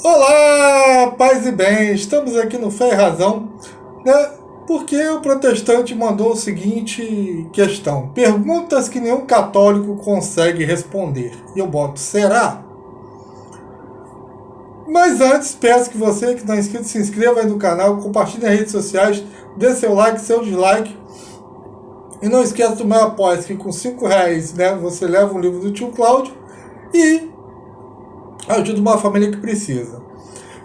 Olá, paz e bem, estamos aqui no Fé e Razão, né? Porque o protestante mandou a seguinte questão: perguntas que nenhum católico consegue responder. E eu boto, será? Mas antes, peço que você que não é inscrito se inscreva aí no canal, compartilhe nas redes sociais, dê seu like, seu dislike. E não esqueça do meu apoio, que com R$ 5, né, você leva um livro do tio Cláudio e ajuda uma família que precisa.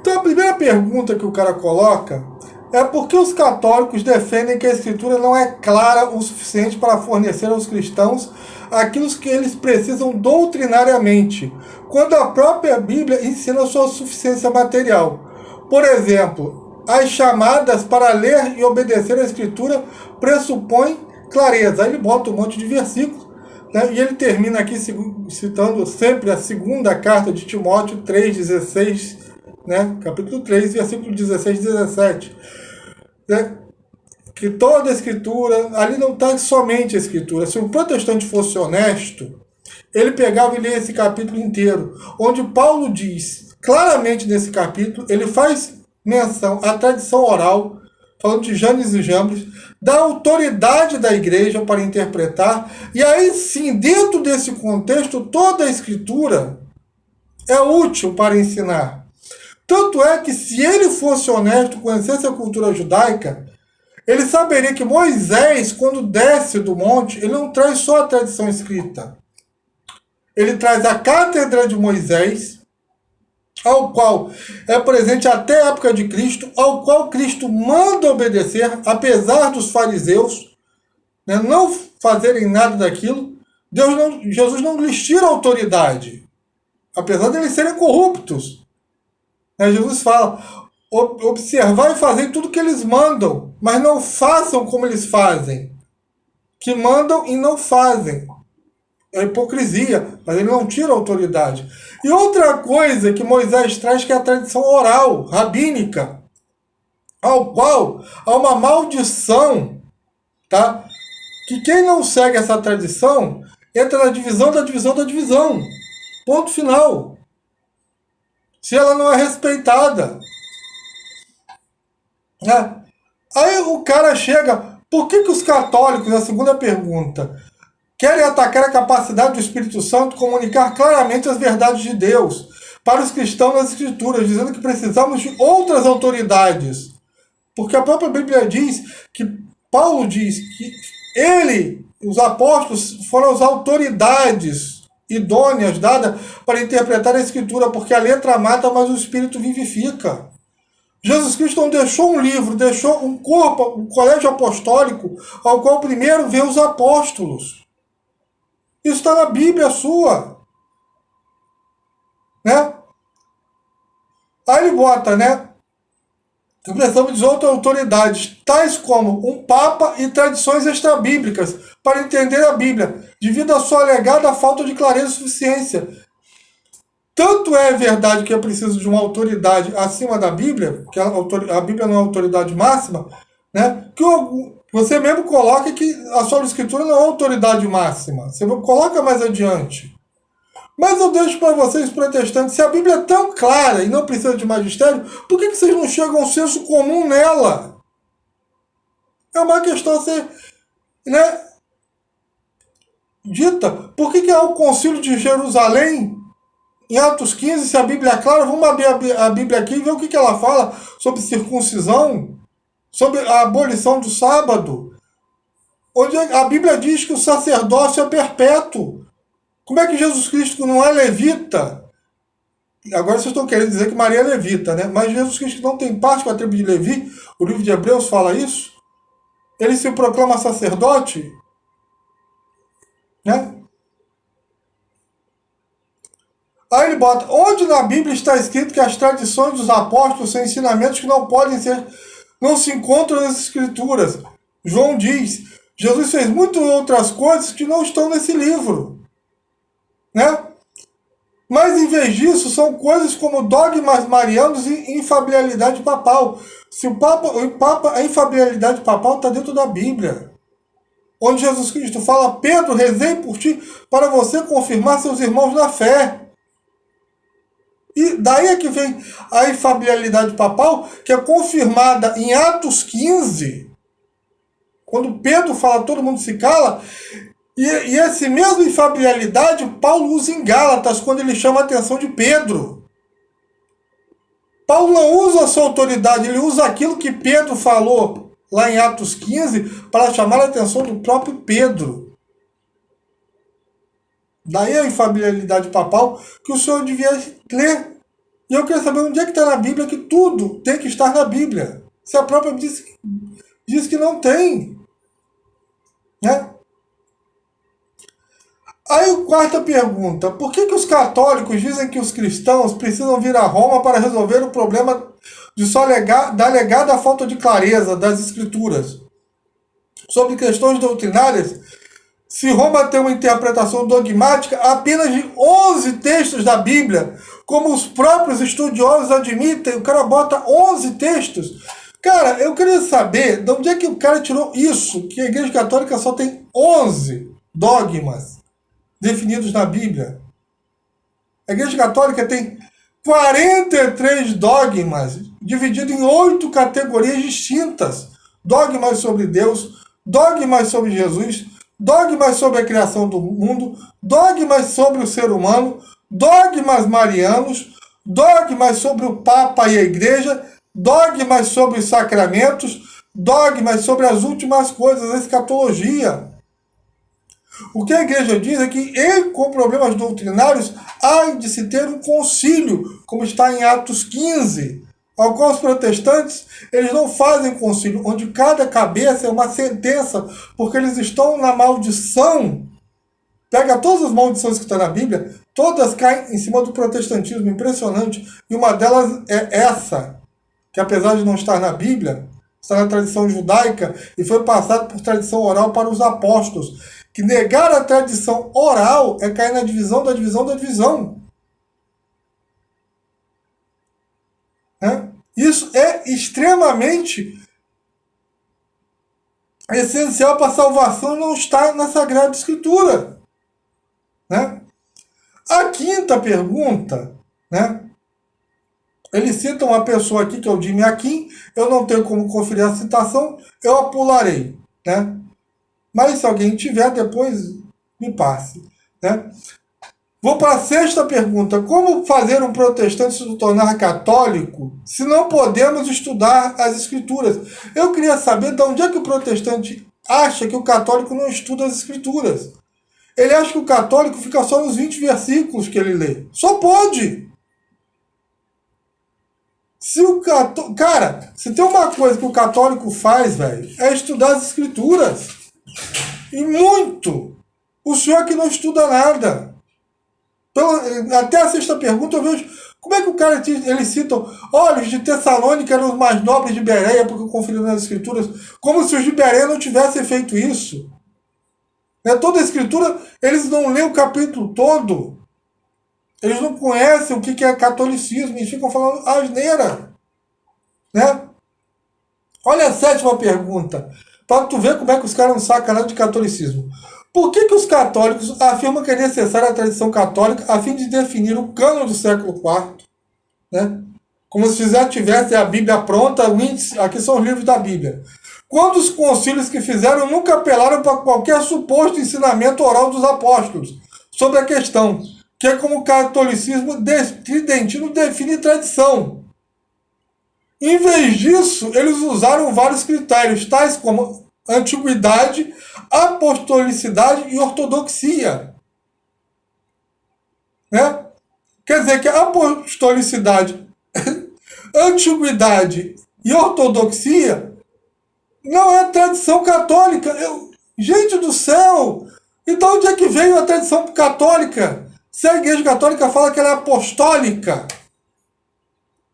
Então a primeira pergunta que o cara coloca é por que os católicos defendem que a escritura não é clara o suficiente para fornecer aos cristãos aquilo que eles precisam doutrinariamente, quando a própria Bíblia ensina sua suficiência material. Por exemplo, as chamadas para ler e obedecer a escritura pressupõem clareza. Aí ele bota um monte de versículos, né, e ele termina aqui citando sempre a segunda carta de Timóteo 3,16, né, capítulo 3, versículo 16 e 17. Né, que toda a escritura, ali não está somente a escritura. Se um protestante fosse honesto, ele pegava e lia esse capítulo inteiro, onde Paulo diz, claramente nesse capítulo, ele faz menção à tradição oral, falando de Janes e Jambres, da autoridade da igreja para interpretar, e aí sim, dentro desse contexto, toda a escritura é útil para ensinar. Tanto é que se ele fosse honesto, conhecesse a cultura judaica, ele saberia que Moisés, quando desce do monte, ele não traz só a tradição escrita. Ele traz a cátedra de Moisés, ao qual é presente até a época de Cristo, ao qual Cristo manda obedecer, apesar dos fariseus, né, não fazerem nada daquilo. Jesus não lhes tira a autoridade, apesar de eles serem corruptos. Jesus fala, observar e fazer tudo que eles mandam, mas não façam como eles fazem. Que mandam e não fazem. É hipocrisia, mas ele não tira a autoridade. E outra coisa que Moisés traz, que é a tradição oral, rabínica, ao qual há uma maldição, tá? Que quem não segue essa tradição entra na divisão da divisão da divisão. Ponto final. Se ela não é respeitada. Né? Aí o cara chega, por que os católicos, a segunda pergunta, querem atacar a capacidade do Espírito Santo comunicar claramente as verdades de Deus para os cristãos nas Escrituras, dizendo que precisamos de outras autoridades? Porque a própria Bíblia diz que Paulo diz que ele, os apóstolos, foram as autoridades idôneas dadas para interpretar a Escritura, porque a letra mata, mas o Espírito vivifica. Jesus Cristo não deixou um livro, deixou um corpo, um colégio apostólico, ao qual primeiro veio os apóstolos. Isso está na Bíblia sua. Né? Aí ele bota, né? Que precisamos de outras autoridades, tais como um Papa e tradições extrabíblicas, para entender a Bíblia, devido à sua alegada falta de clareza e suficiência. Tanto é verdade que é preciso de uma autoridade acima da Bíblia, que a Bíblia não é a autoridade máxima, né? Que você mesmo coloca que a sua escritura não é a autoridade máxima. Você coloca mais adiante. Mas eu deixo para vocês, protestantes, se a Bíblia é tão clara e não precisa de magistério, por que vocês não chegam ao senso comum nela? É uma questão a ser, né, dita. Por que é o Concílio de Jerusalém, em Atos 15, se a Bíblia é clara? Vamos abrir a Bíblia aqui e ver o que ela fala sobre circuncisão, sobre a abolição do sábado, onde a Bíblia diz que o sacerdócio é perpétuo. Como é que Jesus Cristo não é levita? Agora vocês estão querendo dizer que Maria é levita, né? Mas Jesus Cristo não tem parte com a tribo de Levi. O livro de Hebreus fala isso. Ele se proclama sacerdote, né? Aí ele bota, onde na Bíblia está escrito que as tradições dos apóstolos são ensinamentos que não se encontram nas Escrituras. João diz, Jesus fez muitas outras coisas que não estão nesse livro. Né? Mas em vez disso, são coisas como dogmas marianos e infabilidade papal. Se o Papa, a infabilidade papal está dentro da Bíblia. Onde Jesus Cristo fala, Pedro, rezei por ti para você confirmar seus irmãos na fé. E daí é que vem a infalibilidade papal, que é confirmada em Atos 15, quando Pedro fala, todo mundo se cala, e essa mesma infalibilidade Paulo usa em Gálatas, quando ele chama a atenção de Pedro. Paulo não usa a sua autoridade, ele usa aquilo que Pedro falou lá em Atos 15 para chamar a atenção do próprio Pedro. Daí a infalibilidade papal que o senhor devia ler. E eu queria saber onde é que está na Bíblia que tudo tem que estar na Bíblia. Se a própria diz que não tem. Né? Aí a quarta pergunta, por que os católicos dizem que os cristãos precisam vir a Roma para resolver o problema de da alegada falta de clareza das escrituras sobre questões doutrinárias, se Roma tem uma interpretação dogmática apenas de 11 textos da Bíblia, como os próprios estudiosos admitem, o cara bota 11 textos. Cara, eu queria saber de onde é que o cara tirou isso, que a Igreja Católica só tem 11 dogmas definidos na Bíblia. A Igreja Católica tem 43 dogmas, divididos em 8 categorias distintas. Dogmas sobre Deus, dogmas sobre Jesus, dogmas sobre a criação do mundo, dogmas sobre o ser humano, dogmas marianos, dogmas sobre o Papa e a Igreja, dogmas sobre os sacramentos, dogmas sobre as últimas coisas, a escatologia. O que a igreja diz é que, com problemas doutrinários, há de se ter um concílio, como está em Atos 15, ao qual os protestantes eles não fazem concílio, onde cada cabeça é uma sentença, porque eles estão na maldição. Pega todas as maldições que estão na Bíblia, todas caem em cima do protestantismo, impressionante, e uma delas é essa, que apesar de não estar na Bíblia, está na tradição judaica e foi passado por tradição oral para os apóstolos. Que negar a tradição oral é cair na divisão da divisão da divisão. Isso é extremamente essencial para a salvação, não está na Sagrada Escritura. Né? A quinta pergunta, né? Ele cita uma pessoa aqui, que é o Jimmy Akin, eu não tenho como conferir a citação, eu a pularei. Né? Mas se alguém tiver, depois me passe. Né? Vou para a sexta pergunta. Como fazer um protestante se tornar católico se não podemos estudar as escrituras? Eu queria saber de onde é que o protestante acha que o católico não estuda as escrituras. Ele acha que o católico fica só nos 20 versículos que ele lê. Só pode! Cara, se tem uma coisa que o católico faz, velho, é estudar as escrituras. E muito. O senhor que não estuda nada. Até a sexta pergunta eu vejo como é que o cara, eles citam, olha, os de Tessalônica eram os mais nobres de Bereia, porque conferiram nas escrituras, como se os de Bereia não tivessem feito isso. Né? Toda a escritura, eles não lêem o capítulo todo. Eles não conhecem o que é catolicismo, eles ficam falando asneira. Né? Olha a sétima pergunta, para tu ver como é que os caras não sacam nada de catolicismo. Por que os católicos afirmam que é necessária a tradição católica a fim de definir o cânon do século IV? Né? Como se já tivesse a Bíblia pronta, aqui são os livros da Bíblia. Quando os concílios que fizeram nunca apelaram para qualquer suposto ensinamento oral dos apóstolos sobre a questão, que é como o catolicismo tridentino define tradição. Em vez disso, eles usaram vários critérios, tais como antiguidade, apostolicidade e ortodoxia. Né? Quer dizer que a apostolicidade, antiguidade e ortodoxia não é tradição católica. Gente do céu! Então onde é que veio a tradição católica? Se a Igreja Católica fala que ela é apostólica,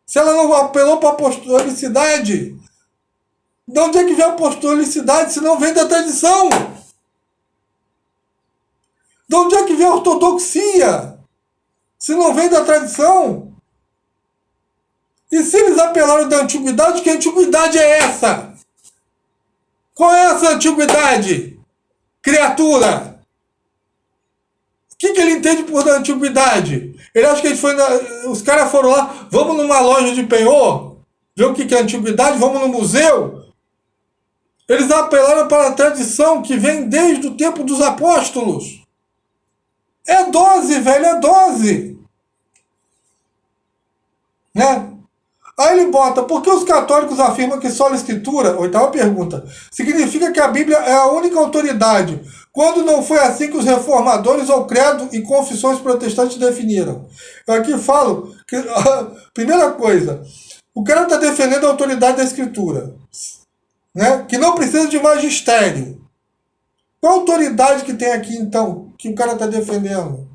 se ela não apelou para a apostolicidade, de onde é que vem a apostolicidade se não vem da tradição? De onde é que vem a ortodoxia se não vem da tradição? E se eles apelaram da antiguidade, que antiguidade é essa? Qual é essa antiguidade? Criatura! que ele entende por da antiguidade? Ele acha que os caras foram lá, vamos numa loja de penhor, ver o que é antiguidade, vamos no museu. Eles apelaram para a tradição que vem desde o tempo dos apóstolos. É 12, velho, é 12. Né? Aí ele bota, por que os católicos afirmam que só a escritura, oitava pergunta, significa que a Bíblia é a única autoridade, quando não foi assim que os reformadores ou credo e confissões protestantes definiram? Eu aqui falo que, primeira coisa, o cara está defendendo a autoridade da escritura, né? Que não precisa de magistério. Qual autoridade que tem aqui, então, que o cara está defendendo?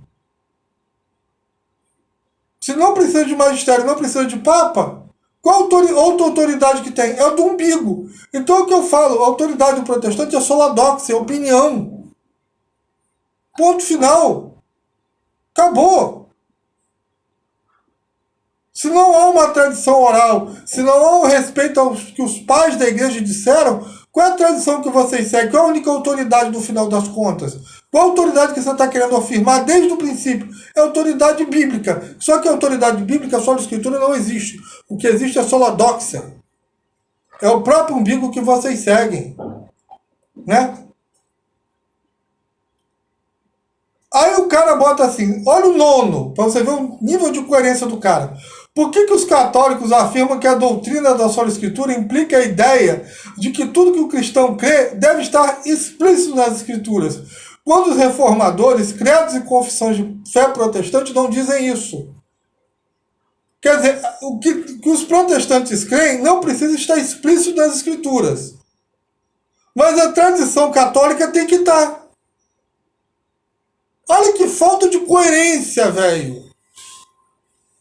Se não precisa de magistério, não precisa de papa, qual outra autoridade que tem? É o do umbigo. Então o que eu falo, a autoridade do protestante é soladoxa, é opinião. Ponto final. Acabou. Se não há uma tradição oral, se não há um respeito aos que os pais da igreja disseram, qual é a tradição que vocês seguem? Qual é a única autoridade no final das contas? Qual a autoridade que você está querendo afirmar desde o princípio? É a autoridade bíblica. Só que a autoridade bíblica, só a escritura, não existe. O que existe é soladoxa. É o próprio umbigo que vocês seguem. Né? Aí o cara bota assim, olha o nono, para você ver o nível de coerência do cara. Por que os católicos afirmam que a doutrina da sola escritura implica a ideia de que tudo que o cristão crê deve estar explícito nas escrituras, quando os reformadores, credos e confissões de fé protestante não dizem isso? Quer dizer, o que os protestantes creem não precisa estar explícito nas escrituras. Mas a tradição católica tem que estar. Olha que falta de coerência, velho.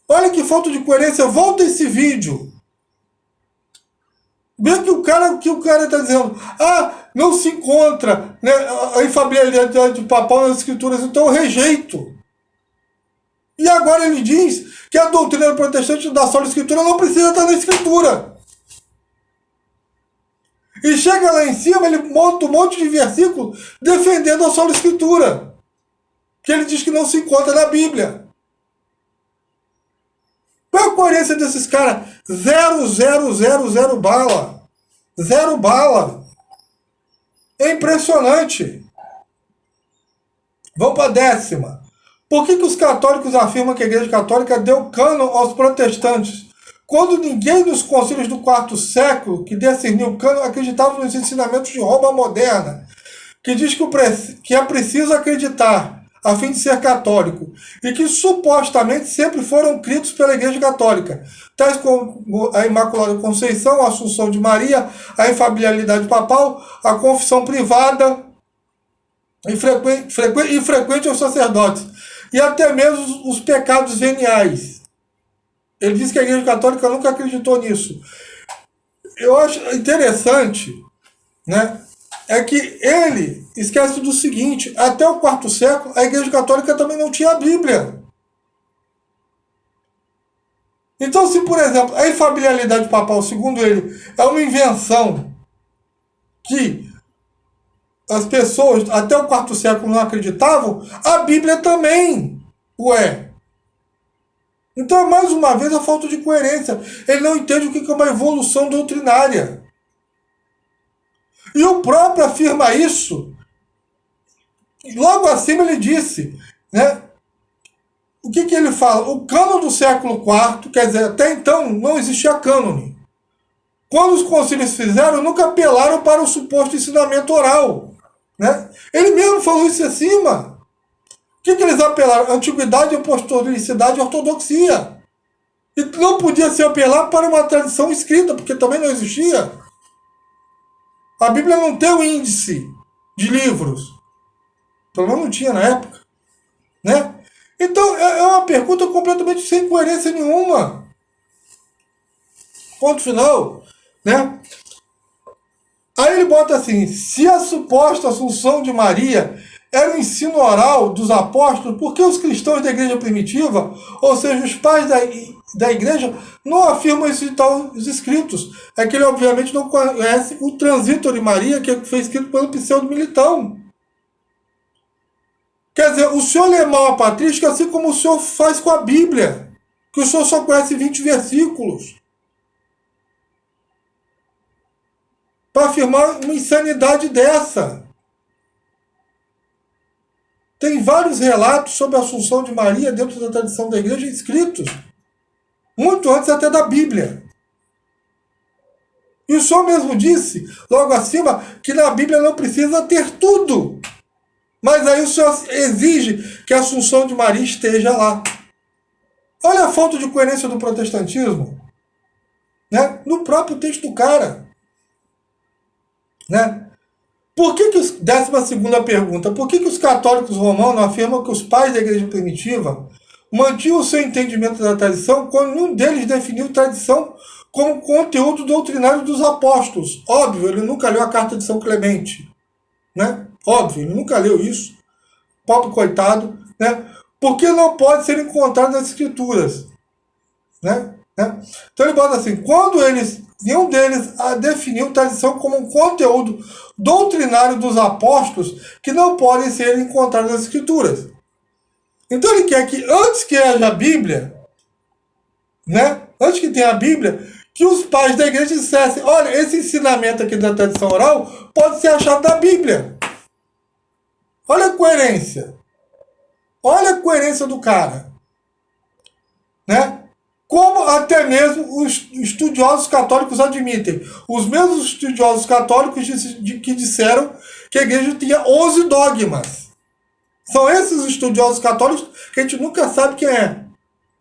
Olha que falta de coerência. Volta esse vídeo. Vê que o cara está dizendo. Ah, não se encontra, né, a infalibilidade papal nas escrituras, então eu rejeito. E agora ele diz que a doutrina protestante da sola escritura não precisa estar na escritura. E chega lá em cima, ele monta um monte de versículo defendendo a sola escritura. Que ele diz que não se encontra na Bíblia. Qual é a coerência desses caras? 0,000 bala. 0 bala. É impressionante. Vamos para a 10ª. Por que os católicos afirmam que a Igreja Católica deu cânon aos protestantes, quando ninguém nos concílios do quarto século que discerniu o cânon acreditava nos ensinamentos de Roma moderna, que diz que é preciso acreditar a fim de ser católico, e que supostamente sempre foram cridos pela Igreja Católica, tais como a Imaculada Conceição, a Assunção de Maria, a infalibilidade papal, a confissão privada e frequente aos sacerdotes, e até mesmo os pecados veniais. Ele diz que a Igreja Católica nunca acreditou nisso. Eu acho interessante, né? É que ele esquece do seguinte, até o quarto século, a Igreja Católica também não tinha a Bíblia. Então, se, por exemplo, a infalibilidade papal, segundo ele, é uma invenção que as pessoas até o quarto século não acreditavam, a Bíblia também o é. Então, mais uma vez, a falta de coerência. Ele não entende o que é uma evolução doutrinária. E o próprio afirma isso. Logo acima ele disse, né? O que ele fala? O cânon do século IV, quer dizer, até então não existia cânone. Quando os concílios fizeram, nunca apelaram para o suposto ensinamento oral. Né? Ele mesmo falou isso acima. O que eles apelaram? Antiguidade, apostolicidade e ortodoxia. E não podia se apelar para uma tradição escrita, porque também não existia. A Bíblia não tem o índice de livros. Pelo menos não tinha na época. Né? Então, é uma pergunta completamente sem coerência nenhuma. Ponto final. Né? Aí ele bota assim, se a suposta Assunção de Maria era o ensino oral dos apóstolos, por que os cristãos da igreja primitiva, ou seja, os pais da igreja, não afirmam isso em os escritos? É que ele obviamente não conhece o Transito de Maria, que foi escrito pelo Pseudo Militão. Quer dizer, o senhor lê mal a patrística assim como o senhor faz com a Bíblia, que o senhor só conhece 20 versículos, para afirmar uma insanidade dessa. Tem vários relatos sobre a Assunção de Maria dentro da tradição da igreja escritos, muito antes até da Bíblia. E o senhor mesmo disse, logo acima, que na Bíblia não precisa ter tudo. Mas aí o senhor exige que a Assunção de Maria esteja lá. Olha a falta de coerência do protestantismo, né? No próprio texto do cara. Né? Por que que 12ª pergunta, por que os católicos romanos afirmam que os pais da igreja primitiva mantinham o seu entendimento da tradição quando nenhum deles definiu tradição como conteúdo doutrinário dos apóstolos? Óbvio, ele nunca leu a carta de São Clemente. Né? Óbvio, ele nunca leu isso. Pobre coitado. Né? Porque não pode ser encontrado nas escrituras. Né? Então ele bota assim, quando nenhum deles definiu tradição como um conteúdo doutrinário dos apóstolos que não podem ser encontrados nas escrituras. Então ele quer que antes que haja a Bíblia, né, antes que tenha a Bíblia, que os pais da igreja dissessem, olha, esse ensinamento aqui da tradição oral pode ser achado na Bíblia. Olha a coerência. Olha a coerência do cara. Né? Como até mesmo os estudiosos católicos admitem. Os mesmos estudiosos católicos que disseram que a igreja tinha 11 dogmas. São esses estudiosos católicos que a gente nunca sabe quem é.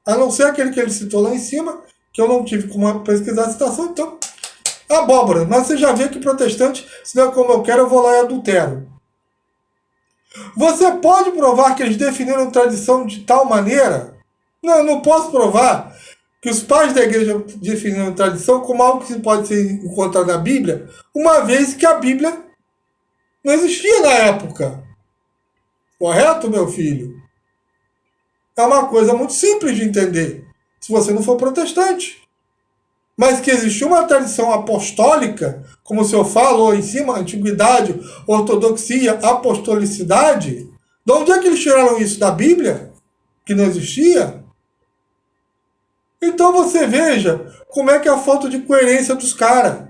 A não ser aquele que ele citou lá em cima, que eu não tive como pesquisar a citação, então, abóbora. Mas você já vê que protestante, se não é como eu quero, eu vou lá e adultero. Você pode provar que eles definiram tradição de tal maneira? Não, eu não posso provar que os pais da igreja definiram tradição como algo que pode ser encontrado na Bíblia, uma vez que a Bíblia não existia na época. Correto, meu filho? É uma coisa muito simples de entender, se você não for protestante. Mas que existiu uma tradição apostólica, como o senhor falou em cima, antiguidade, ortodoxia, apostolicidade, de onde é que eles tiraram isso? Da Bíblia? Que não existia? Então você veja como é que é a falta de coerência dos caras.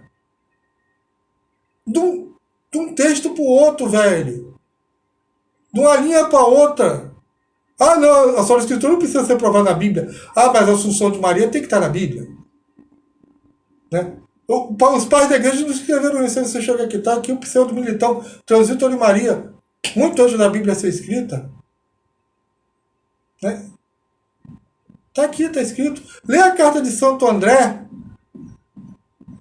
De um texto para o outro, velho. De uma linha para outra. Ah, não, a sola escritura não precisa ser provada na Bíblia. Ah, mas a Assunção de Maria tem que estar na Bíblia. Né? Os pais da igreja não escreveram isso. Você chega aqui, tá aqui o pseudo-militão Transito de Maria, muito antes da Bíblia ser escrita. Né? Tá aqui, tá escrito. Lê a carta de Santo André,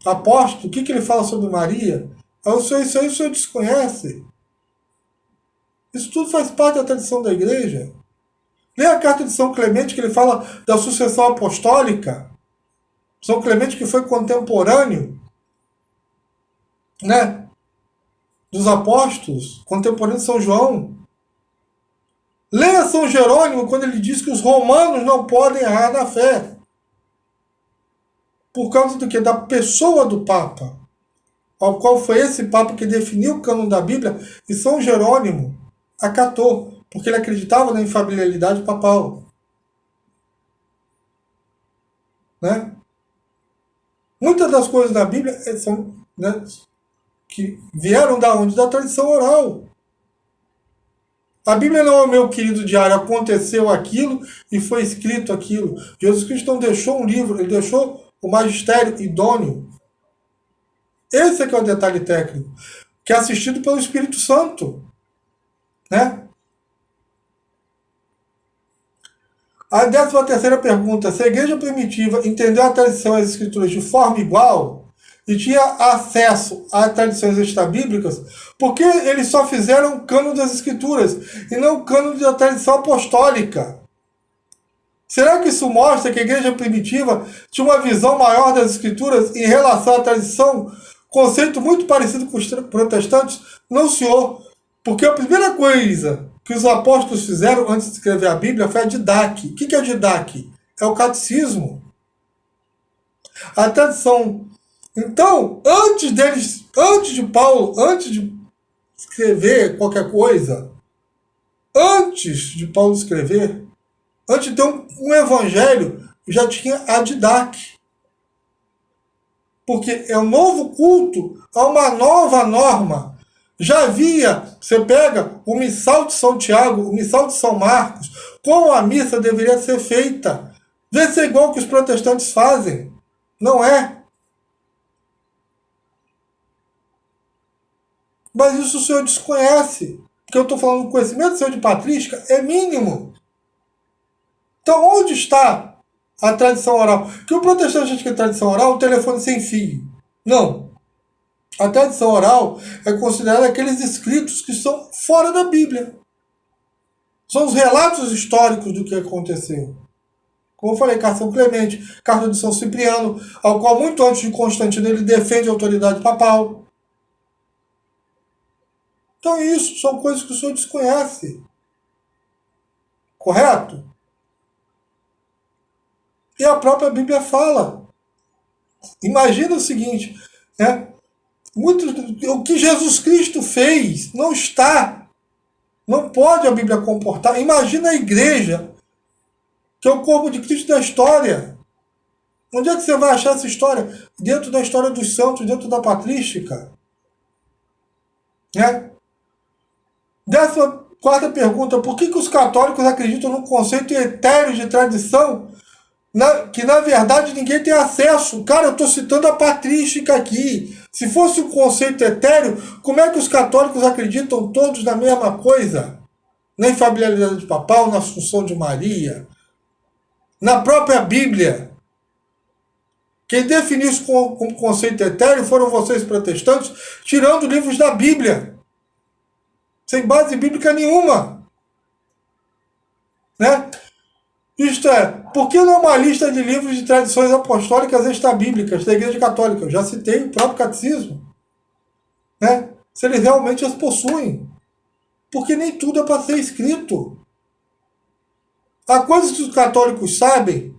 apóstolo, o que ele fala sobre Maria. Isso aí o senhor desconhece. Isso tudo faz parte da tradição da igreja. Lê a carta de São Clemente, que ele fala da sucessão apostólica. São Clemente, que foi contemporâneo, né, dos apóstolos, contemporâneo de São João. Leia São Jerônimo, quando ele diz que os romanos não podem errar na fé. Por causa do quê? Da pessoa do Papa. Ao qual foi esse Papa que definiu o cânon da Bíblia, e São Jerônimo acatou, porque ele acreditava na infalibilidade papal. Né? Muitas das coisas da Bíblia são, né, que vieram da onde? Da tradição oral. A Bíblia não é o meu querido diário, aconteceu aquilo e foi escrito aquilo. Jesus Cristo não deixou um livro, ele deixou o magistério idôneo. Esse é que é o detalhe técnico, que é assistido pelo Espírito Santo. Né? A 13ª pergunta, se a igreja primitiva entendeu a tradição e as escrituras de forma igual e tinha acesso a tradições extrabíblicas, por que eles só fizeram o cânon das escrituras e não o cânon da tradição apostólica? Será que isso mostra que a igreja primitiva tinha uma visão maior das escrituras em relação à tradição? Conceito muito parecido com os protestantes? Não, senhor. Porque a primeira coisa que os apóstolos fizeram antes de escrever a Bíblia foi a didaque. O que é a didaque? É o catecismo. A tradição. Então, antes de Paulo, antes de escrever qualquer coisa, Antes de Paulo escrever, antes de ter um evangelho, já tinha a didaque. Porque é um novo culto, há uma nova norma. Já havia, você pega o missal de São Tiago, o missal de São Marcos, como a missa deveria ser feita. Vê se é igual que os protestantes fazem. Não é. Mas isso o senhor desconhece. Porque eu estou falando, o conhecimento seu de patrística é mínimo. Então, onde está a tradição oral? Que o protestante acha que a tradição oral é o telefone sem fio. Não. A tradição oral é considerada aqueles escritos que estão fora da Bíblia. São os relatos históricos do que aconteceu. Como eu falei, carta São Clemente, carta de São Cipriano, ao qual muito antes de Constantino ele defende a autoridade papal. Então isso são coisas que o senhor desconhece. Correto? E a própria Bíblia fala. Imagina o seguinte, né? O que Jesus Cristo fez não está, não pode a Bíblia comportar. Imagina a igreja, que é o corpo de Cristo da história. Onde é que você vai achar essa história? Dentro da história dos santos, dentro da patrística. Né? 14ª pergunta, por que os católicos acreditam num conceito etéreo de tradição que na verdade ninguém tem acesso? Cara, eu estou citando a patrística aqui. Se fosse um conceito etéreo, como é que os católicos acreditam todos na mesma coisa? Na infabilidade papal, na Assunção de Maria, na própria Bíblia. Quem definiu isso como conceito etéreo foram vocês protestantes, tirando livros da Bíblia. Sem base bíblica nenhuma. Né? Isto é, por que não uma lista de livros de tradições apostólicas extrabíblicas da Igreja Católica? Eu já citei o próprio catecismo. Né? Se eles realmente as possuem. Porque nem tudo é para ser escrito. Há coisas que os católicos sabem,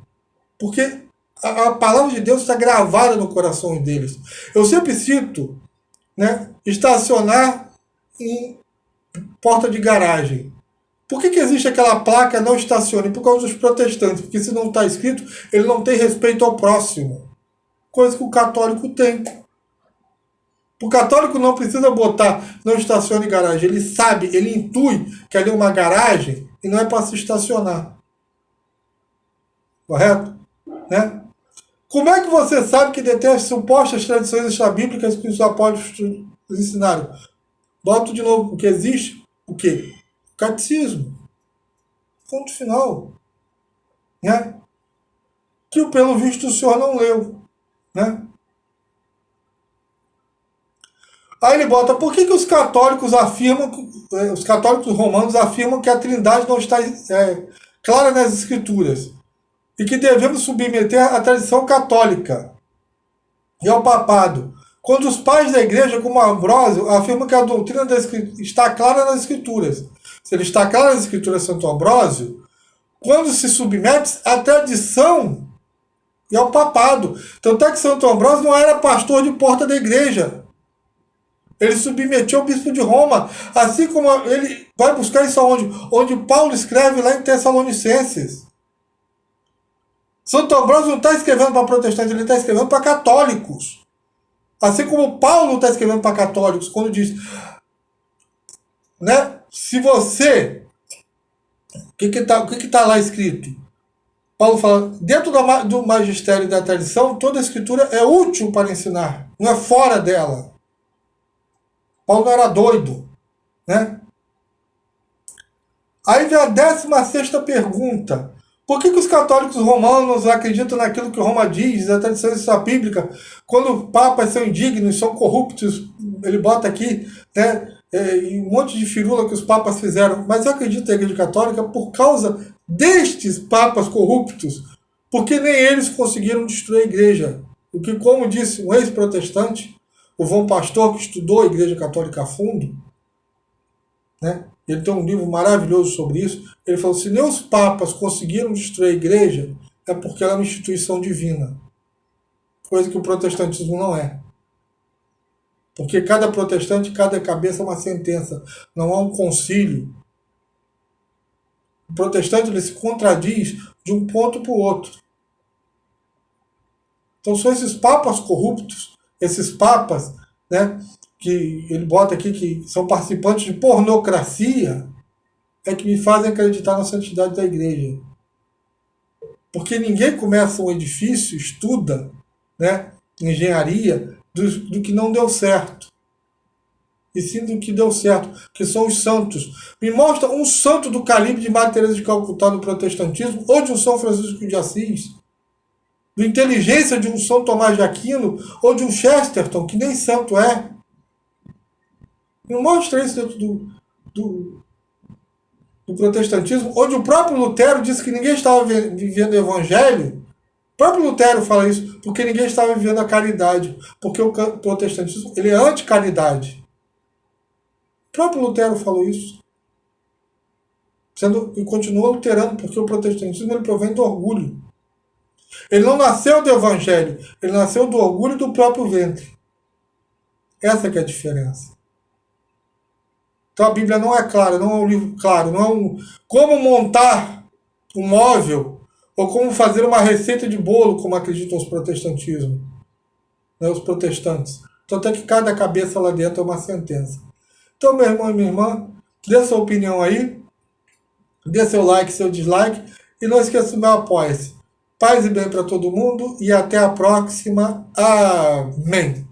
porque a palavra de Deus está gravada no coração deles. Eu sempre cito, né, estacionar em porta de garagem. Por que existe aquela placa não estacione? Por causa dos protestantes. Porque se não está escrito, ele não tem respeito ao próximo. Coisa que o católico tem. O católico não precisa botar não estacione em garagem. Ele sabe, ele intui que ali é uma garagem e não é para se estacionar. Correto? Né? Como é que você sabe que detém as supostas tradições extrabíblicas que os apóstolos ensinaram? Boto de novo, porque existe o quê? Catecismo. Ponto final. Né? Que pelo visto o senhor não leu. Né? Aí ele bota, por que os católicos afirmam, os católicos romanos afirmam que a Trindade não está clara nas Escrituras e que devemos submeter à tradição católica e ao papado, quando os pais da igreja, como Ambrósio, afirmam que a doutrina está clara nas Escrituras? Se ele está claro nas Escrituras, Santo Ambrósio, quando se submete à tradição e ao papado. Tanto é que Santo Ambrósio não era pastor de porta da igreja. Ele submeteu ao bispo de Roma, assim como ele vai buscar isso aonde? Onde Paulo escreve lá em Tessalonicenses. Santo Ambrósio não está escrevendo para protestantes, ele está escrevendo para católicos. Assim como Paulo está escrevendo para católicos, quando diz, né, se você... O que está lá escrito? Paulo fala, dentro do magistério e da tradição, toda a escritura é útil para ensinar, não é fora dela. Paulo não era doido. Né? Aí vem a 16ª pergunta. Por que os católicos romanos acreditam naquilo que Roma diz, na tradição extrabíblica, quando papas são indignos, são corruptos? Ele bota aqui, né, um monte de firula que os papas fizeram. Mas eu acredito na Igreja Católica por causa destes papas corruptos, porque nem eles conseguiram destruir a igreja. O que, como disse um ex-protestante, o Von Pastor, que estudou a Igreja Católica a fundo, né? Ele tem um livro maravilhoso sobre isso. Ele falou, se nem os papas conseguiram destruir a igreja, é porque ela é uma instituição divina. Coisa que o protestantismo não é. Porque cada protestante, cada cabeça é uma sentença. Não há um concílio O protestante ele se contradiz de um ponto para o outro. Então são esses papas corruptos, esses papas, né, que ele bota aqui que são participantes de pornocracia, é que me fazem acreditar na santidade da igreja. Porque ninguém começa um edifício, estuda, né, engenharia, do que não deu certo. E sim do que deu certo, que são os santos. Me mostra um santo do calibre de Madre Teresa de Calcutá no protestantismo, ou de um São Francisco de Assis, de inteligência de um São Tomás de Aquino, ou de um Chesterton, que nem santo é. Me mostra isso dentro do protestantismo, onde o próprio Lutero disse que ninguém estava vivendo o evangelho. O próprio Lutero fala isso, porque ninguém estava vivendo a caridade, porque o protestantismo ele é anti-caridade. O próprio Lutero falou isso. E continua luterano, porque o protestantismo ele provém do orgulho. Ele não nasceu do evangelho, ele nasceu do orgulho do próprio ventre. Essa que é a diferença. Então a Bíblia não é clara, não é um livro claro, não é um como montar um móvel ou como fazer uma receita de bolo, como acreditam os protestantismos, né, os protestantes. Então até que cada cabeça lá dentro é uma sentença. Então, meu irmão e minha irmã, dê sua opinião aí, dê seu like, seu dislike, e não esqueça do meu apoia-se. Paz e bem para todo mundo, e até a próxima. Amém.